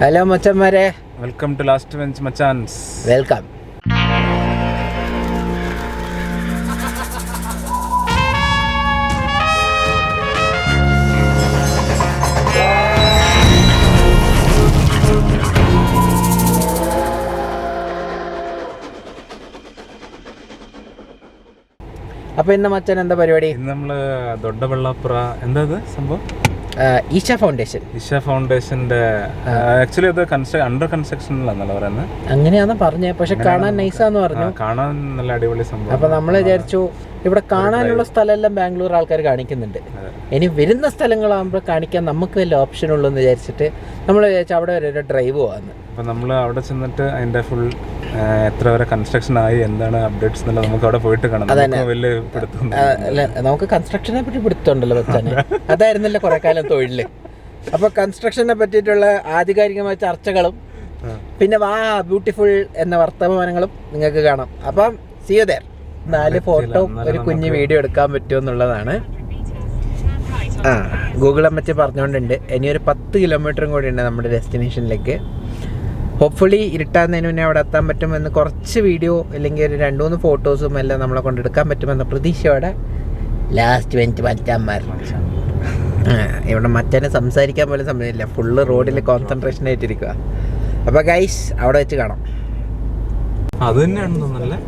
Hello മച്ചന്മാരെ, welcome to last bench മച്ചാൻസ്. Welcome. അപ്പൊ ഇന്ന് മച്ചൻ എന്താ പരിപാടി? ഇന്ന് നമ്മള് ദൊഡ്ഡബള്ളാപ്പുറ എന്താ സംഭവം? ഈശ ഫൗണ്ടേഷന്റെ ആക്ച്വലി അത് അണ്ടർ കൺസ്ട്രക്ഷനിലാണല്ലോ പറയുന്നത്. അങ്ങനെയാണെന്ന് പറഞ്ഞേ, പക്ഷെ കാണാൻ നൈസാന്ന് പറഞ്ഞു. കാണാൻ നല്ല അടിപൊളി സംഭവം. അപ്പൊ നമ്മൾ വിചാരിച്ചു ഇവിടെ കാണാനുള്ള സ്ഥലമെല്ലാം ബാംഗ്ലൂർ ആൾക്കാർ കാണിക്കുന്നുണ്ട്, ഇനി വരുന്ന സ്ഥലങ്ങളാകുമ്പോൾ കാണിക്കാൻ നമുക്ക് വല്ല ഓപ്ഷൻ ഉള്ളൂ എന്ന് വിചാരിച്ചിട്ട് നമ്മൾ വിചാരിച്ചു അവിടെ വരെ ഒരു ഡ്രൈവ് പോകാന്ന്. അപ്പൊ നമ്മൾ അവിടെ ചെന്നിട്ട് അതിന്റെ ഫുൾ എത്ര വരെ കൺസ്ട്രക്ഷൻ ആയി, എന്താണ് അപ്ഡേറ്റ്സ് എന്നുള്ളത് നമുക്ക് അവിടെ പോയിട്ട് കാണാം. നമുക്ക് കൺസ്ട്രക്ഷനെ പറ്റി പിടുത്തുണ്ടല്ലോ വെച്ചാൽ, അതായിരുന്നല്ലോ കുറെ കാലം തൊഴില്. അപ്പൊ കൺസ്ട്രക്ഷനെ പറ്റിയിട്ടുള്ള ആധികാരികമായ ചർച്ചകളും പിന്നെ ബ്യൂട്ടിഫുൾ എന്ന വർത്തമാനങ്ങളും നിങ്ങൾക്ക് കാണാം. അപ്പം സീ യു ദേർ. 4 ഫോട്ടോ ഒരു കുഞ്ഞ് വീഡിയോ എടുക്കാൻ പറ്റുമെന്നുള്ളതാണ്. ഗൂഗിൾ അമ്മച്ചി പറഞ്ഞുകൊണ്ടുണ്ട് ഇനിയൊരു 10 കിലോമീറ്ററും കൂടി ഉണ്ട് നമ്മുടെ ഡെസ്റ്റിനേഷനിലേക്ക്. ഹോപ്പ്ഫുള്ളി ഇരുട്ടാകുന്നതിന് മുന്നേ അവിടെ എത്താൻ പറ്റുമെന്ന് കുറച്ച് വീഡിയോ അല്ലെങ്കിൽ ഒരു 2-3 ഫോട്ടോസും എല്ലാം നമ്മളെ കൊണ്ട് എടുക്കാൻ പറ്റുമെന്ന പ്രതീക്ഷയോടെ ലാസ്റ്റ് ബെഞ്ച് മച്ചാന്മാർ. ഇവിടെ മച്ചാനെ സംസാരിക്കാൻ പോലും സമയമില്ല, ഫുള്ള് റോഡിൽ കോൺസെൻട്രേഷൻ ആയിട്ടിരിക്കുക. അപ്പോൾ ഗൈസ് അവിടെ വെച്ച് കാണാം. അത് തന്നെയാണ് തോന്നുന്നല്ലേ.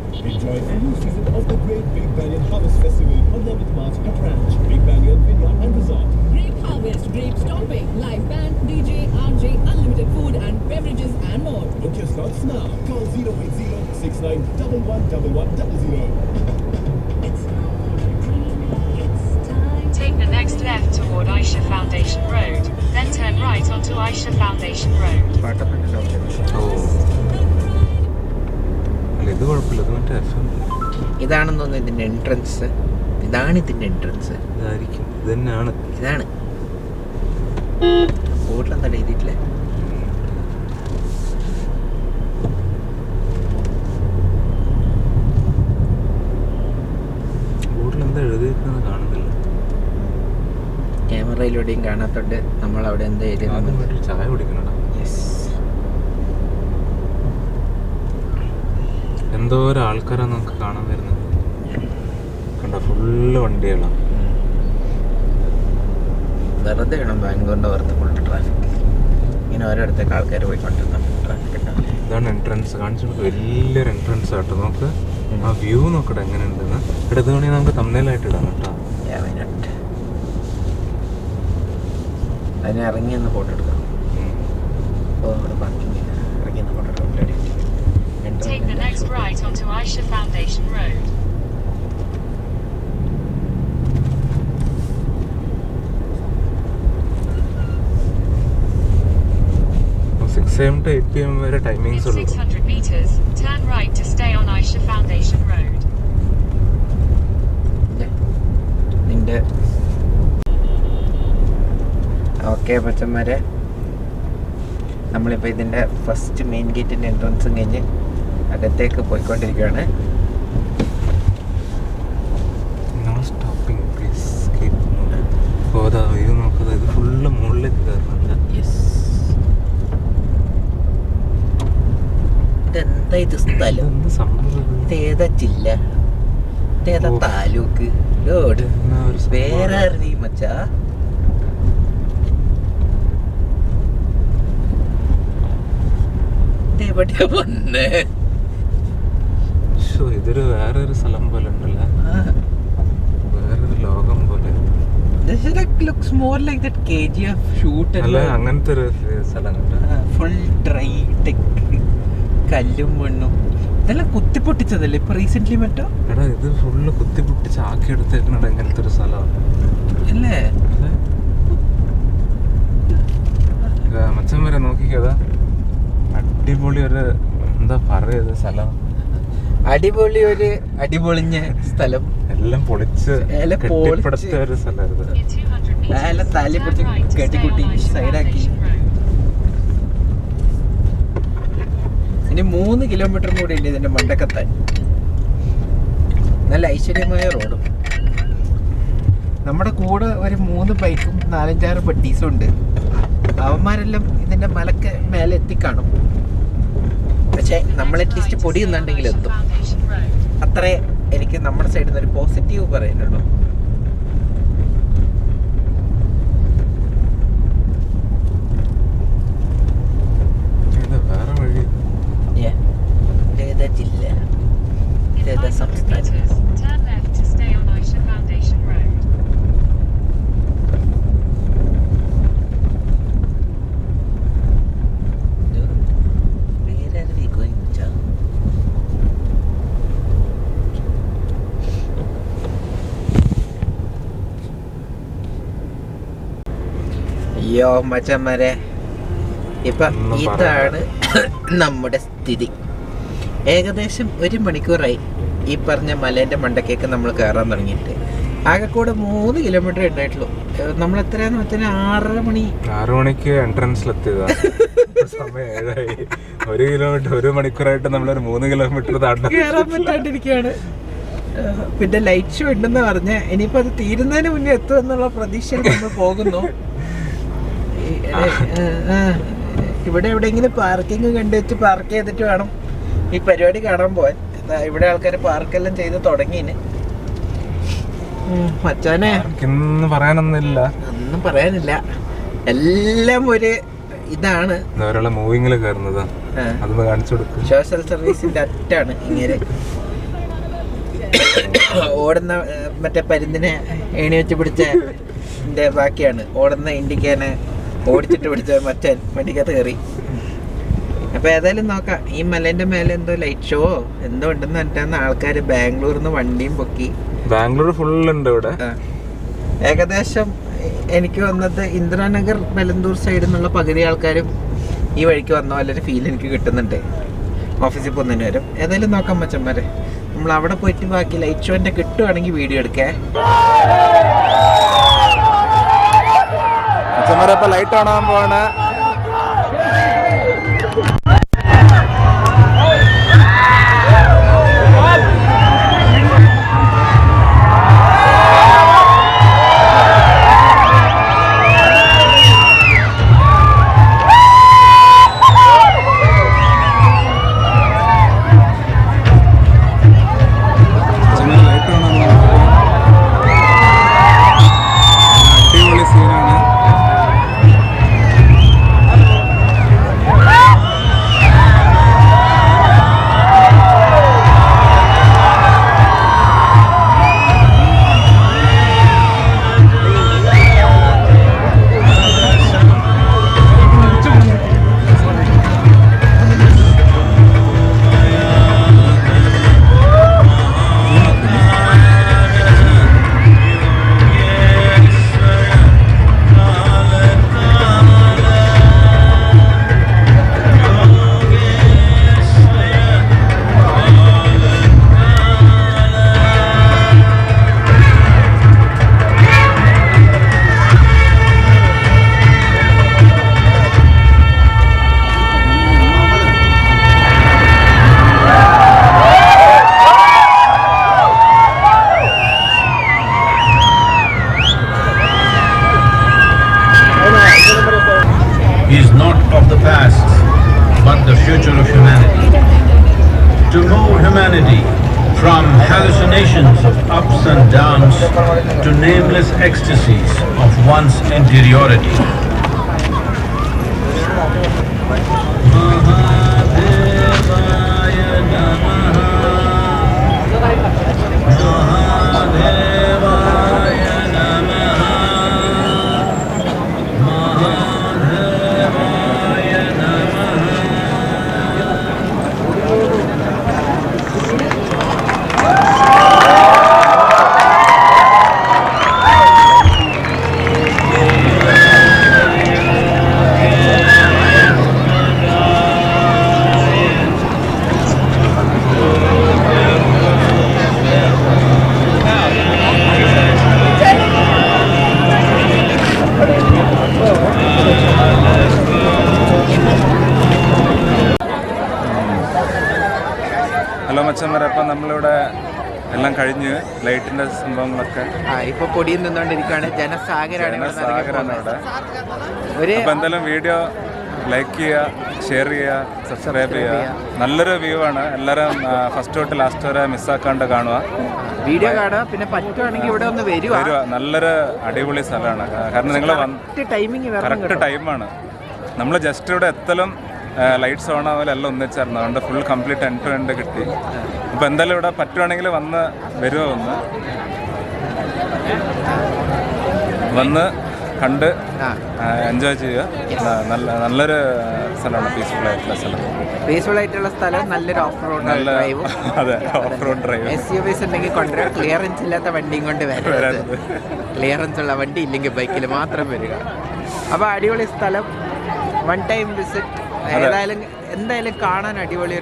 Harvest, grape stomping, live band, DJ, RJ, unlimited food and beverages and more. Book your slots now. Call 08069111100. Take the next left toward Aisha Foundation Road, then turn right onto Aisha Foundation Road. ഇത് കുഴപ്പമില്ല, ഇത് മറ്റേ ഇതാണെന്ന് തോന്നുന്നു ഇതിന്റെ entrance. ഇതാണ് ഇതിന്റെ entrance. ഇതായിരിക്കും, ഇത് തന്നെയാണ്. ഇതാണ് ബോട്ടിലെന്താ എഴുതിയിട്ടില്ലേ? ബോട്ടിലെന്താ എഴുതിയിരിക്കുന്നത് കാണുന്നില്ല. ക്യാമറയിലൂടെയും കാണാത്തോണ്ട് നമ്മൾ അവിടെ എന്താ എഴുതിയത്? ചായ കുടിക്കണടാ. എന്തോരം ആൾക്കാരാണ് നമുക്ക് കാണാൻ വരുന്നത്. കണ്ട ഫുള്ള് വണ്ടികളാണ്. വെറുതെ വേണം ബാംഗ്ലൂരിൻ്റെ പുറത്ത് ഫുൾ ട്രാഫിക്. ഇങ്ങനെ ഓരോരുത്തേക്ക് ആൾക്കാർ പോയിക്കൊണ്ടിരുന്ന ട്രാഫിക് ഉണ്ടാവില്ല. ഇതാണ് എൻട്രൻസ് കാണിച്ചു. വലിയൊരു എൻട്രൻസ് ആട്ടോ. നോക്ക് ആ വ്യൂ നോക്കട്ടെ എങ്ങനെയുണ്ടെന്ന്. ഇവിടെ ഇത് വേണമെങ്കിൽ നമുക്ക് തമ്മിലായിട്ട് ഇടാം കേട്ടോ. അതിനെ ഇറങ്ങിയെന്ന് ഫോട്ടോ എടുക്കാം. അവിടെ പാർക്കിംഗ് ഇറങ്ങിയെന്ന് ഫോട്ടോ എടുക്കാം. Take the next right onto Aisha Foundation Road. 6 AM to 8 PM വരെ ടൈമിങ്സ് ഉള്ളൂ. 600 meters, turn right to stay on Aisha Foundation Road. നിന്റെ ഓക്കെ മച്ചന്മാരെ, നമ്മളിപ്പോൾ ഇതിൻ്റെ ഫസ്റ്റ് മെയിൻ ഗേറ്റിൻ്റെ എൻട്രൻസും കഴിഞ്ഞ് അകത്തേക്ക് പോയിക്കൊണ്ടിരിക്കുകയാണ്. ഇത് നോക്കുന്നത്, ഇത് ഫുള്ള് മുകളിലേക്ക് കയറുന്നുണ്ട്. ഇതെന്താ ഇത് സ്ഥലം? ഇതേതാ ജില്ല? ഇതേതാ താലൂക്ക്? ലോഡ് വേറെ അറിയ മച്ചാ. ഇതെവിടെയാ വന്നേ? ഇതൊരു വേറൊരു സ്ഥലം പോലെ ഉണ്ടല്ലോ, വേറൊരു ലോകം പോലെ. Looks more like that KGF shoot. അല്ല, അങ്ങനത്തെ ഒരു സ്ഥലം ഫുൾ ഡ്രൈ ടെക്, കല്ലും മണ്ണും ഇതെല്ലാം കുത്തിപ്പൊട്ടിച്ചതല്ലേ ഇപ്പൊ റീസെന്റ് മറ്റോ? എടാ ഇത് ഫുള്ള് കുത്തിപ്പൊട്ടിച്ച് ആക്കി എടുത്തേക്കണ എങ്ങനത്തെ ഒരു സ്ഥലമാണ് അല്ലേ? മച്ചൻ വരെ നോക്കിക്കതാ, അടിപൊളി ഒരു എന്താ പറയുക സ്ഥലം. അടിപൊളി ഒരു അടിപൊളിഞ്ഞ സ്ഥലം, എല്ലാം പൊളിച്ച് കെട്ടിപ്പടുത്ത ഒരു സ്ഥലമായിരുന്നു. തല്ലി പിടിച്ച് കെട്ടിക്കുട്ടി സൈഡാക്കി. ഇനി 3 കിലോമീറ്റർ കൂടി ഉണ്ട് ഇതിന്റെ മണ്ടക്കെത്താൻ. നല്ല ഐശ്വര്യമായ റോഡും. നമ്മുടെ കൂടെ ഒരു 3 ബൈക്കും 4-5 പട്ടീസും ഉണ്ട്. അവന്മാരെല്ലാം ഇതിന്റെ മലക്ക് മേലെ എത്തിക്കാണും. പക്ഷെ നമ്മൾ അറ്റ്ലീസ്റ്റ് പൊടിയുന്നുണ്ടെങ്കിൽ എത്തും. Foundation Road. അത്രേ എനിക്ക് നമ്മുടെ സൈഡിൽ നിന്ന് ഒരു പോസിറ്റീവ് പറയാനുള്ളൂ. വേറെ വഴി ഏതാ ജില്ല, In ഏതാ 500 സംസ്ഥാനം? meters, turn left to stay on Aisha Foundation Road. Where are we going to? അയ്യോ മച്ചന്മാരെ, ഇപ്പൊ ഒന്നും ഇതാണ് നമ്മുടെ സ്ഥിതി. ഏകദേശം 1 മണിക്കൂറായി ഈ പറഞ്ഞ മലേന്റെ മണ്ടക്കേക്ക് നമ്മൾ കയറാൻ തുടങ്ങിയിട്ട്. ആകെ കൂടെ 3 കിലോമീറ്റർ ഉണ്ടായിട്ടുള്ളൂ. നമ്മൾ എത്രയാന്ന് വെച്ചാൽ 6 മണിക്ക് എൻട്രൻസിലെത്തിയതാ. സമയം 7ആയി. 1 കിലോമീറ്റർ 1 മണിക്കൂറായിട്ട് നമ്മളൊരു 3 കിലോമീറ്റർ കയറാൻ പറ്റാണ്ടിരിക്കുകയാണ്. പിന്നെ ലൈറ്റ് ഷോ ഉണ്ടെന്ന് പറഞ്ഞ ഇനിയിപ്പോ അത് തീരുന്നതിന് മുന്നേ എത്തും എന്നുള്ള പ്രതീക്ഷയിൽ നമ്മൾ പോകുന്നു. ഇവിടെ എവിടെയെങ്കിലും പാർക്കിംഗ് കണ്ടുവച്ച് പാർക്ക് ചെയ്തിട്ട് വേണം ഈ പരിപാടി കാണാൻ പോവാൻ. ഇവിടെ ആൾക്കാർ പാർക്കെല്ലാം ചെയ്ത് തുടങ്ങിന്. മച്ചാനെ പറയാനൊന്നുമില്ല, ഒന്നും പറയാനില്ല. എല്ലാം ഒരു ഇതാണ്. ഒരാളെ മൂവിങ്ങില് കയറുന്നതാ, അതൊന്ന് കാണിച്ചു കൊടുക്കും. സോഷ്യൽ സർവീസിന്റെ അറ്റാണ് ഇങ്ങനെ ഓടുന്ന മറ്റേ പരുന്തിനെ ഏണി വെച്ച് പിടിച്ച ബാക്കിയാണ് ഓടുന്ന ഇന്ത്യക്കാനെ ഓടിച്ചിട്ട് പിടിച്ച മറ്റേ വണ്ടിക്കകത്ത് കയറി. അപ്പൊ ഏതായാലും നോക്കാം. ഈ മലേന്റെ മേലെ എന്തോ ലൈറ്റ് ഷോ എന്തോ ഉണ്ടെന്ന് പറഞ്ഞിട്ടാണ് ആൾക്കാർ ബാംഗ്ലൂരിൽ നിന്ന് വണ്ടിയും പൊക്കി. ബാംഗ്ലൂർ ഫുൾ ഉണ്ട് ഇവിടെ. ഏകദേശം എനിക്ക് വന്നത് ഇന്ദിരാനഗർ ബലന്തൂർ സൈഡിൽ നിന്നുള്ള പകുതി ആൾക്കാരും ഈ വഴിക്ക് വന്ന പോലെ ഒരു ഫീൽ എനിക്ക് കിട്ടുന്നുണ്ട് ഓഫീസിൽ പോകുന്നതിന് വരും. ഏതായാലും നോക്കാം മച്ചന്മാരെ, നമ്മൾ അവിടെ പോയിട്ട് ബാക്കി ലൈറ്റ് ഷോന്റെ കിട്ടുവാണെങ്കിൽ വീഡിയോ എടുക്കേ. ഇപ്പൊ ലൈറ്റ് കാണാൻ പോവാണ്. അടിപൊളി സീനാണ്. is not of the past, but the future of humanity. To move humanity from hallucinations of ups and downs to nameless ecstasies of one's interiority. Hello മച്ചന്മാരെ, അപ്പം നമ്മളിവിടെ എല്ലാം കഴിഞ്ഞ് ലൈറ്റിന്റെ സംഭവങ്ങളൊക്കെ ഇപ്പൊ പൊടിയിൽ നിന്നുകൊണ്ടിരിക്കുകയാണ്. ജനസാഗരാണ് ഇവിടെ നടക്കാൻ സാഗരാണ് പോകുന്നത്. ഇവിടെ. ഒരു അപ്പൊ എന്തായാലും വീഡിയോ ലൈക്ക് ചെയ്യുക, ഷെയർ ചെയ്യുക, സബ്സ്ക്രൈബ് ചെയ്യുക. നല്ലൊരു വ്യൂ ആണ്. എല്ലാവരും ഫസ്റ്റ് തൊട്ട് ലാസ്റ്റ് വരെ മിസ്സാക്കാണ്ട് കാണുക, വീഡിയോ കാണുക. പിന്നെ പറ്റുവാണെങ്കിൽ ഇവിടെ ഒന്ന് വരുക. നല്ലൊരു അടിപൊളി സ്ഥലമാണ്. കാരണം നിങ്ങൾ ടൈമിങ് കറക്റ്റ് ടൈമാണ്. നമ്മൾ ജസ്റ്റ് ഇവിടെ എത്തലും ലൈറ്റ്സ് ഓൺ ആവുമല്ലോ എല്ലാം ഒന്നിച്ചായിരുന്നു. അതുകൊണ്ട് full complete end to end കിട്ടി. അപ്പോൾ എന്തായാലും ഇവിടെ പറ്റുവാണെങ്കിൽ വരുമോ വന്ന് കണ്ട് എൻജോയ് ചെയ്യുക. നല്ലൊരു സ്ഥലമാണ്, പീസ്ഫുൾ ആയിട്ടുള്ള സ്ഥലം. നല്ലൊരു ഓഫ് റോഡ് ഡ്രൈവും. അതെ, ഓഫ് റോഡ് ഡ്രൈവ്. SUVs ഉണ്ടെങ്കിൽ കൊണ്ടുവരാം. ക്ലിയറൻസ് ഇല്ലാത്ത വണ്ടിയും കൊണ്ട് വരരുത്. ക്ലിയറൻസ് ഉള്ള വണ്ടി ഇല്ലെങ്കിൽ ബൈക്കിൽ മാത്രം വരിക. അപ്പോൾ അടിപൊളി സ്ഥലം, വൺ ടൈം വിസിറ്റ്. എന്തായാലും കാണാൻ അടിപൊളി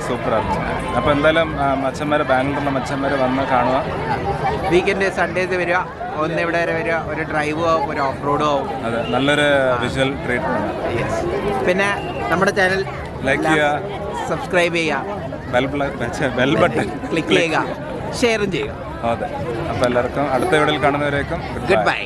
സൂപ്പറാണ്. അപ്പോൾ എന്തായാലും മച്ചന്മാർ, ബാംഗ്ലൂരിലെ മച്ചന്മാർ വന്ന് കാണുക. വീക്കെൻഡ് സൺഡേസ് വരിക, ഒന്ന് ഇവിടെ വരെ വരിക. ഒരു ഡ്രൈവും ആവും, ഒരു ഓഫ് റോഡും ആവും. അതെ, നല്ലൊരു വിഷ്വൽ ട്രീറ്റ്മെന്റ്. പിന്നെ നമ്മുടെ ചാനൽ ലൈക്ക് ചെയ്യുക, സബ്സ്ക്രൈബ് ചെയ്യുക, ബെൽ ബട്ടൺ ക്ലിക്ക് ചെയ്യുക, ഷെയറും ചെയ്യുക. അതെ. അപ്പോൾ എല്ലാവർക്കും അടുത്ത വീഡിയോയിൽ കാണുന്നവരേക്കും ഗുഡ് ബൈ.